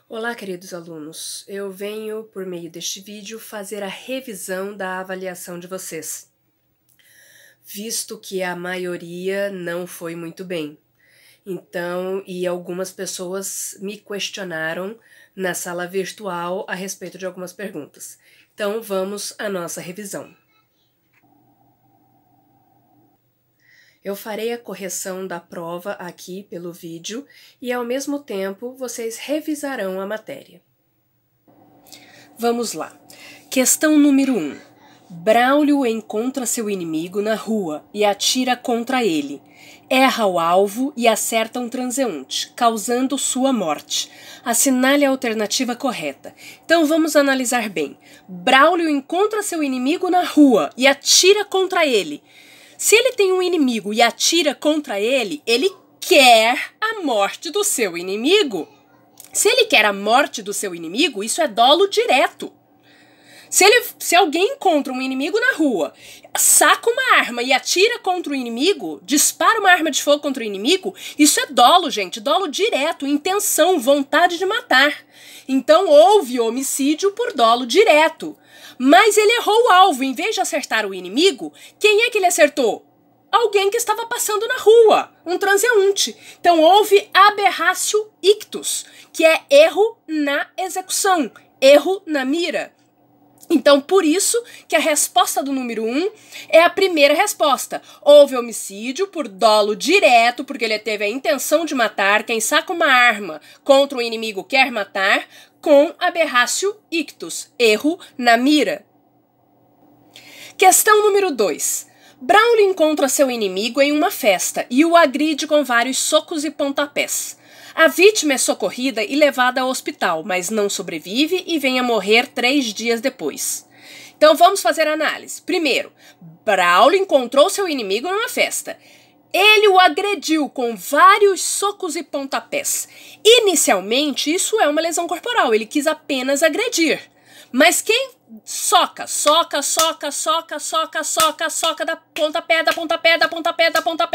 Olá, queridos alunos. Eu venho, por meio deste vídeo, fazer a revisão da avaliação de vocês, visto que a maioria não foi muito bem. Então, e algumas pessoas me questionaram na sala virtual a respeito de algumas perguntas. Então, vamos à nossa revisão. Eu farei a correção da prova aqui pelo vídeo e, ao mesmo tempo, vocês revisarão a matéria. Vamos lá. Questão número 1. Braulio encontra seu inimigo na rua e atira contra ele. Erra o alvo e acerta um transeunte, causando sua morte. Assinale a alternativa correta. Então vamos analisar bem. Braulio encontra seu inimigo na rua e atira contra ele. Se ele tem um inimigo e atira contra ele, ele quer a morte do seu inimigo. Se ele quer a morte do seu inimigo, isso é dolo direto. Se alguém encontra um inimigo na rua, saca uma arma e atira contra o inimigo, dispara uma arma de fogo contra o inimigo, isso é dolo, gente. Dolo direto, intenção, vontade de matar. Então houve homicídio por dolo direto. Mas ele errou o alvo. Em vez de acertar o inimigo, quem é que ele acertou? Alguém que estava passando na rua, um transeunte. Então houve aberratio ictus, que é erro na execução, erro na mira. Então, por isso que a resposta do número 1 é a primeira resposta. Houve homicídio por dolo direto, porque ele teve a intenção de matar. Quem saca uma arma contra o inimigo quer matar, com aberratio ictus, erro na mira. Questão número 2. Braulio encontra seu inimigo em uma festa e o agride com vários socos e pontapés. A vítima é socorrida e levada ao hospital, mas não sobrevive e vem a morrer 3 dias depois. Então vamos fazer a análise. Primeiro, Braulio encontrou seu inimigo numa festa. Ele o agrediu com vários socos e pontapés. Inicialmente, isso é uma lesão corporal, ele quis apenas agredir. Mas quem soca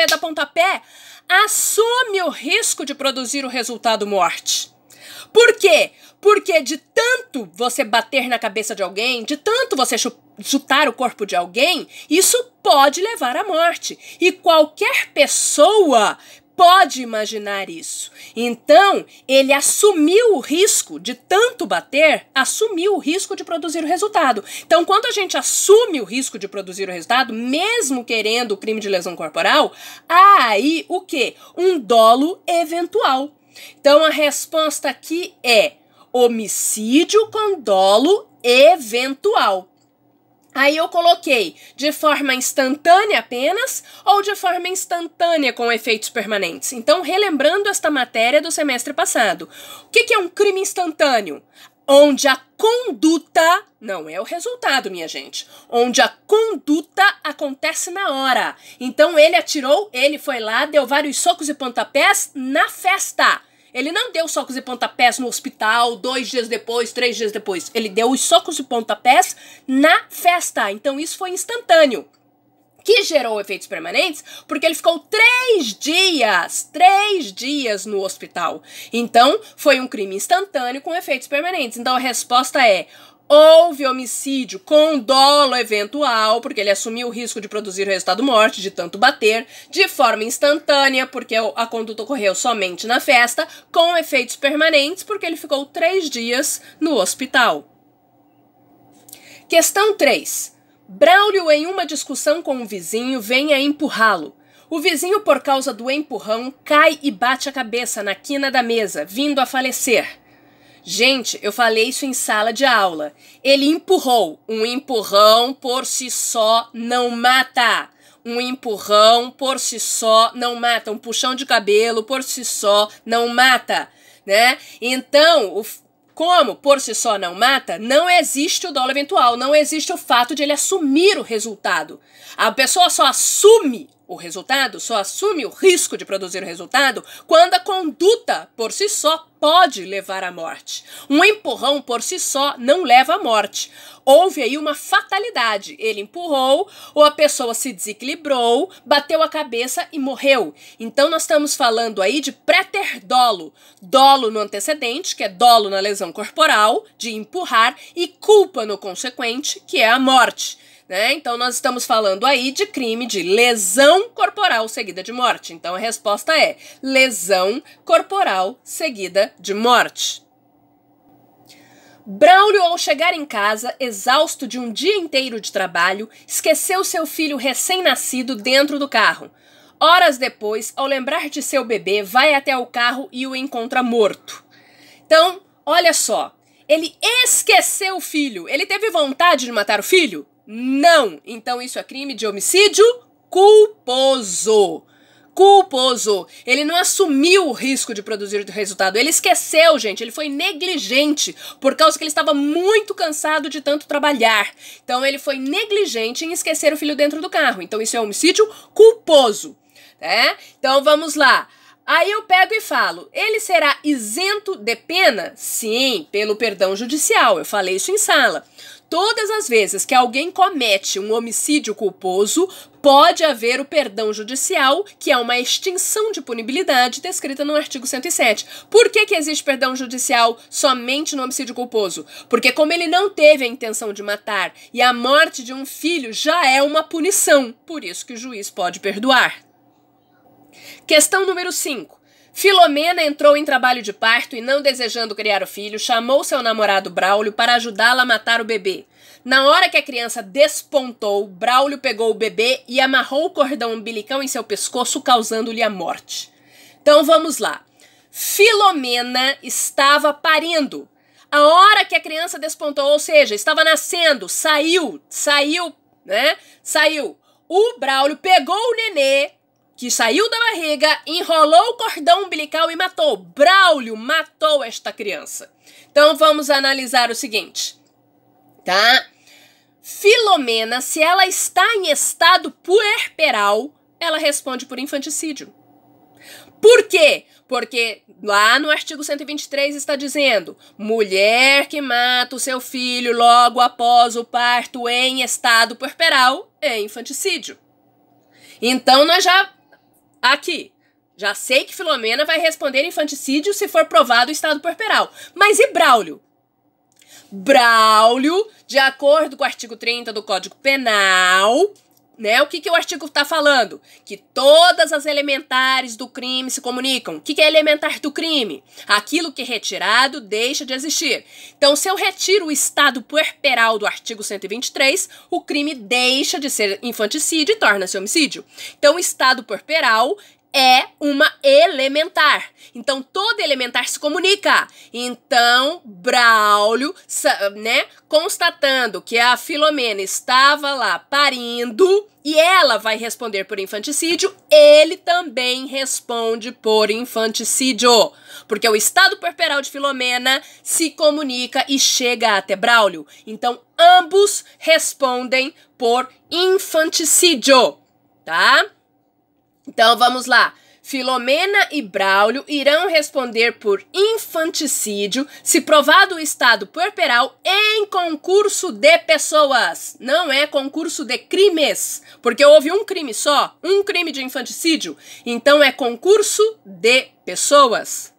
da pontapé, assume o risco de produzir o resultado morte. Por quê? Porque de tanto você bater na cabeça de alguém, de tanto você chutar o corpo de alguém, isso pode levar à morte. E qualquer pessoa pode imaginar isso. Então, ele assumiu o risco de tanto bater, assumiu o risco de produzir o resultado. Então, quando a gente assume o risco de produzir o resultado, mesmo querendo o crime de lesão corporal, há aí o quê? Um dolo eventual. Então, a resposta aqui é homicídio com dolo eventual. Aí eu coloquei de forma instantânea apenas ou de forma instantânea com efeitos permanentes. Então, relembrando esta matéria do semestre passado. O que é um crime instantâneo? Onde a conduta, não é o resultado, minha gente, onde a conduta acontece na hora. Então, ele atirou, ele foi lá, deu vários socos e pontapés na festa. Ele não deu socos e pontapés no hospital 2 dias depois, 3 dias depois. Ele deu os socos e pontapés na festa. Então isso foi instantâneo. Que gerou efeitos permanentes porque ele ficou 3 dias no hospital. Então foi um crime instantâneo com efeitos permanentes. Então a resposta é: houve homicídio com dolo eventual, porque ele assumiu o risco de produzir o resultado morte, de tanto bater, de forma instantânea, porque a conduta ocorreu somente na festa, com efeitos permanentes, porque ele ficou 3 dias no hospital. Questão 3. Braulio, em uma discussão com um vizinho, vem a empurrá-lo. O vizinho, por causa do empurrão, cai e bate a cabeça na quina da mesa, vindo a falecer. Gente, eu falei isso em sala de aula. Ele empurrou. Um empurrão por si só não mata. Um empurrão por si só não mata. Um puxão de cabelo por si só não mata, né? Então, como por si só não mata, não existe o dolo eventual. Não existe o fato de ele assumir o resultado. A pessoa só assume o resultado, só assume o risco de produzir o resultado quando a conduta por si só pode levar à morte. Um empurrão por si só não leva à morte. Houve aí uma fatalidade. Ele empurrou, ou a pessoa se desequilibrou, bateu a cabeça e morreu. Então nós estamos falando aí de préter dolo. Dolo no antecedente, que é dolo na lesão corporal, de empurrar, e culpa no consequente, que é a morte. Né? Então nós estamos falando aí de crime de lesão corporal seguida de morte. Então a resposta é lesão corporal seguida de morte. Braulio, ao chegar em casa, exausto de um dia inteiro de trabalho, esqueceu seu filho recém-nascido dentro do carro. Horas depois, ao lembrar de seu bebê, vai até o carro e o encontra morto. Então, olha só, ele esqueceu o filho. Ele teve vontade de matar o filho? Não! Então isso é crime de homicídio culposo. Culposo. Ele não assumiu o risco de produzir o resultado. Ele esqueceu, gente. Ele foi negligente por causa que ele estava muito cansado de tanto trabalhar. Então ele foi negligente em esquecer o filho dentro do carro. Então isso é homicídio culposo. Né? Então vamos lá. Aí eu pego e falo, ele será isento de pena? Sim, pelo perdão judicial. Eu falei isso em sala. Todas as vezes que alguém comete um homicídio culposo, pode haver o perdão judicial, que é uma extinção de punibilidade descrita no artigo 107. Por que existe perdão judicial somente no homicídio culposo? Porque como ele não teve a intenção de matar e a morte de um filho já é uma punição, por isso que o juiz pode perdoar. Questão número 5. Filomena entrou em trabalho de parto e, não desejando criar o filho, chamou seu namorado Braulio para ajudá-la a matar o bebê. Na hora que a criança despontou, Braulio pegou o bebê e amarrou o cordão umbilical em seu pescoço, causando-lhe a morte. Então vamos lá. Filomena estava parindo. A hora que a criança despontou, ou seja, estava nascendo, saiu, né? Saiu. O Braulio pegou o nenê, que saiu da barriga, enrolou o cordão umbilical e matou. Braulio matou esta criança. Então vamos analisar o seguinte, tá? Filomena, se ela está em estado puerperal, ela responde por infanticídio. Por quê? Porque lá no artigo 123 está dizendo: mulher que mata o seu filho logo após o parto em estado puerperal é infanticídio. Então nós já sei que Filomena vai responder infanticídio se for provado o estado puerperal. Mas e Braulio? Braulio, de acordo com o artigo 30 do Código Penal, né? O que o artigo está falando? Que todas as elementares do crime se comunicam. O que é elementar do crime? Aquilo que é retirado deixa de existir. Então, se eu retiro o estado puerperal do artigo 123, o crime deixa de ser infanticídio e torna-se homicídio. Então, o estado puerperal é uma elementar. Então, todo elementar se comunica. Então, Braulio, né, constatando que a Filomena estava lá parindo e ela vai responder por infanticídio, ele também responde por infanticídio. Porque o estado puerperal de Filomena se comunica e chega até Braulio. Então, ambos respondem por infanticídio, tá? Então, vamos lá. Filomena e Braulio irão responder por infanticídio se provado o estado puerperal em concurso de pessoas. Não é concurso de crimes, porque houve um crime só, um crime de infanticídio. Então, é concurso de pessoas.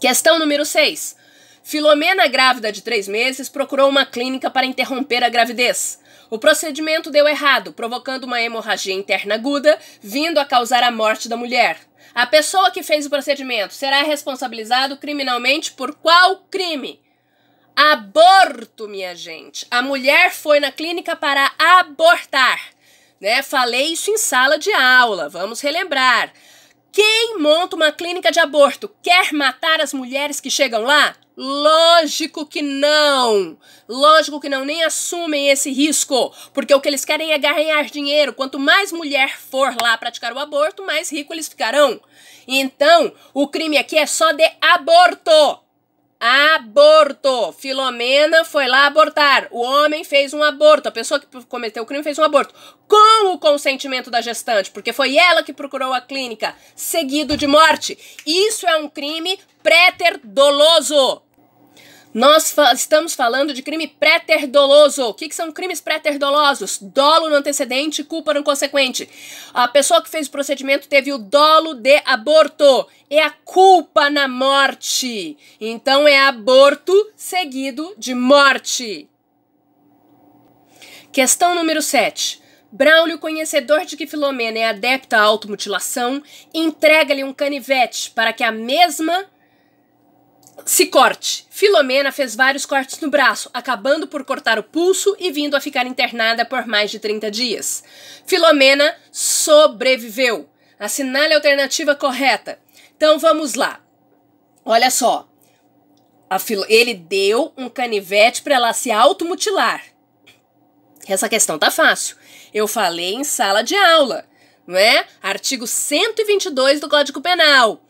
Questão número 6. Filomena, grávida de 3 meses, procurou uma clínica para interromper a gravidez. O procedimento deu errado, provocando uma hemorragia interna aguda, vindo a causar a morte da mulher. A pessoa que fez o procedimento será responsabilizado criminalmente por qual crime? Aborto, minha gente. A mulher foi na clínica para abortar, né? Falei isso em sala de aula, vamos relembrar. Quem monta uma clínica de aborto quer matar as mulheres que chegam lá? Lógico que não. Lógico que não, nem assumem esse risco. Porque o que eles querem é ganhar dinheiro. Quanto mais mulher for lá praticar o aborto, mais rico eles ficarão. Então, o crime aqui é só de aborto. Aborto. abortou. Filomena foi lá abortar. O homem fez um aborto. A pessoa que cometeu o crime fez um aborto. Com o consentimento da gestante, porque foi ela que procurou a clínica, seguido de morte. Isso é um crime préter-doloso. Nós estamos falando de crime préter-doloso. O que são crimes préter-dolosos? Dolo no antecedente e culpa no consequente. A pessoa que fez o procedimento teve o dolo de aborto e a culpa na morte. Então é aborto seguido de morte. Questão número 7. Braulio, conhecedor de que Filomena é adepta à automutilação, entrega-lhe um canivete para que a mesma se corte. Filomena fez vários cortes no braço, acabando por cortar o pulso e vindo a ficar internada por mais de 30 dias. Filomena sobreviveu. Assinale a alternativa correta. Então vamos lá. Olha só. Ele deu um canivete para ela se automutilar. Essa questão tá fácil. Eu falei em sala de aula, não é? Artigo 122 do Código Penal.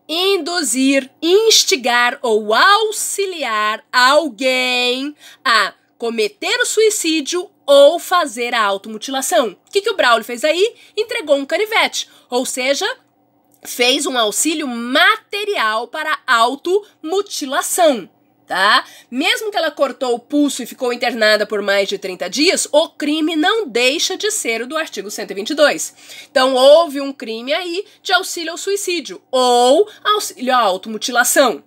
Induzir, instigar ou auxiliar alguém a cometer o suicídio ou fazer a automutilação. O que o Braulio fez aí? Entregou um canivete, ou seja, fez um auxílio material para a automutilação. Tá? Mesmo que ela cortou o pulso e ficou internada por mais de 30 dias, o crime não deixa de ser o do artigo 122. Então, houve um crime aí de auxílio ao suicídio ou auxílio à automutilação.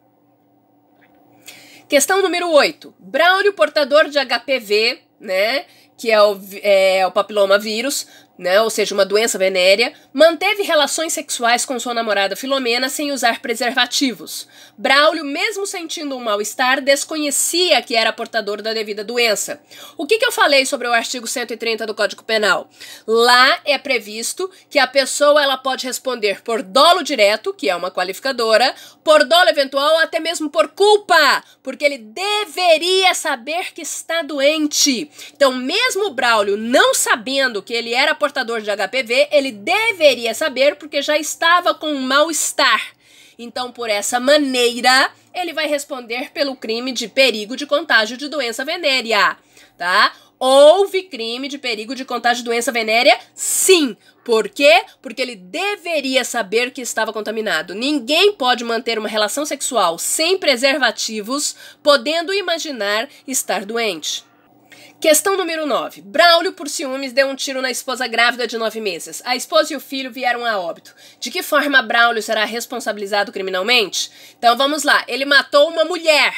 Questão número 8. Braulio, portador de HPV, né, que é o papiloma vírus, né, ou seja, uma doença venérea, manteve relações sexuais com sua namorada Filomena sem usar preservativos. Braulio, mesmo sentindo um mal-estar, desconhecia que era portador da devida doença. O que eu falei sobre o artigo 130 do Código Penal? Lá é previsto que a pessoa ela pode responder por dolo direto, que é uma qualificadora, por dolo eventual ou até mesmo por culpa, porque ele deveria saber que está doente. Então, mesmo o Braulio não sabendo que ele era portador de HPV, ele deveria saber porque já estava com um mal-estar. Então, por essa maneira, ele vai responder pelo crime de perigo de contágio de doença venérea, tá? Houve crime de perigo de contágio de doença venérea? Sim. Por quê? Porque ele deveria saber que estava contaminado. Ninguém pode manter uma relação sexual sem preservativos, podendo imaginar estar doente. Questão número 9. Braulio, por ciúmes, deu um tiro na esposa grávida de 9 meses. A esposa e o filho vieram a óbito. De que forma Braulio será responsabilizado criminalmente? Então vamos lá. Ele matou uma mulher,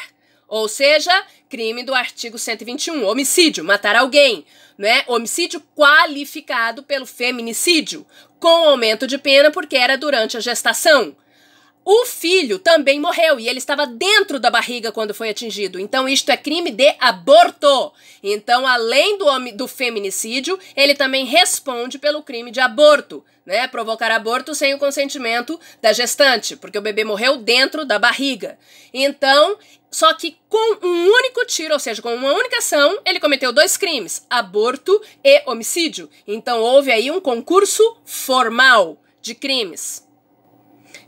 ou seja, crime do artigo 121, homicídio, matar alguém, né? Homicídio qualificado pelo feminicídio, com aumento de pena porque era durante a gestação. O filho também morreu e ele estava dentro da barriga quando foi atingido. Então, isto é crime de aborto. Então, além do feminicídio, ele também responde pelo crime de aborto, né? Provocar aborto sem o consentimento da gestante, porque o bebê morreu dentro da barriga. Então, só que com um único tiro, ou seja, com uma única ação, ele cometeu 2 crimes, aborto e homicídio. Então, houve aí um concurso formal de crimes.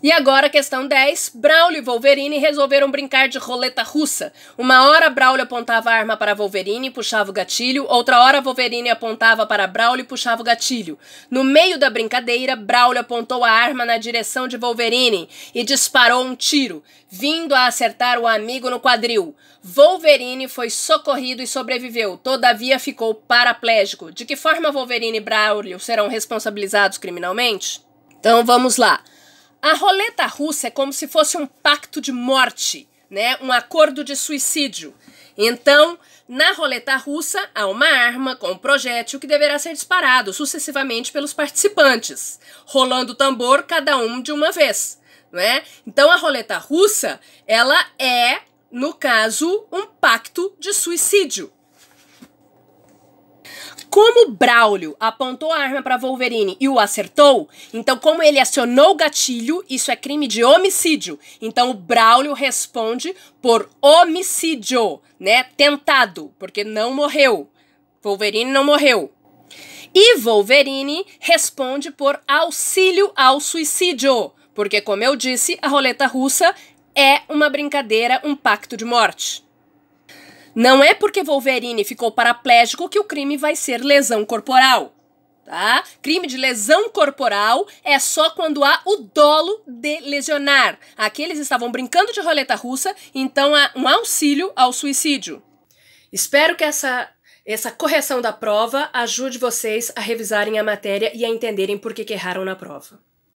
E agora, questão 10. Braulio e Wolverine resolveram brincar de roleta russa. Uma hora Braulio apontava a arma para Wolverine e puxava o gatilho, outra hora Wolverine apontava para Braulio e puxava o gatilho. No meio da brincadeira, Braulio apontou a arma na direção de Wolverine e disparou um tiro, vindo a acertar o amigo no quadril. Wolverine foi socorrido e sobreviveu, todavia ficou paraplégico. De que forma Wolverine e Braulio serão responsabilizados criminalmente? Então vamos lá. A roleta russa é como se fosse um pacto de morte, né? Um acordo de suicídio. Então, na roleta russa, há uma arma com um projétil que deverá ser disparado sucessivamente pelos participantes, rolando o tambor cada um de uma vez, não é? Então, a roleta russa, ela é, no caso, um pacto de suicídio. Como Braulio apontou a arma para Wolverine e o acertou, então como ele acionou o gatilho, isso é crime de homicídio. Então o Braulio responde por homicídio, né? Tentado, porque não morreu. Wolverine não morreu. E Wolverine responde por auxílio ao suicídio, porque como eu disse, a roleta russa é uma brincadeira, um pacto de morte. Não é porque Wolverine ficou paraplégico que o crime vai ser lesão corporal. Tá? Crime de lesão corporal é só quando há o dolo de lesionar. Aqui eles estavam brincando de roleta russa, então há um auxílio ao suicídio. Espero que essa correção da prova ajude vocês a revisarem a matéria e a entenderem por que erraram na prova.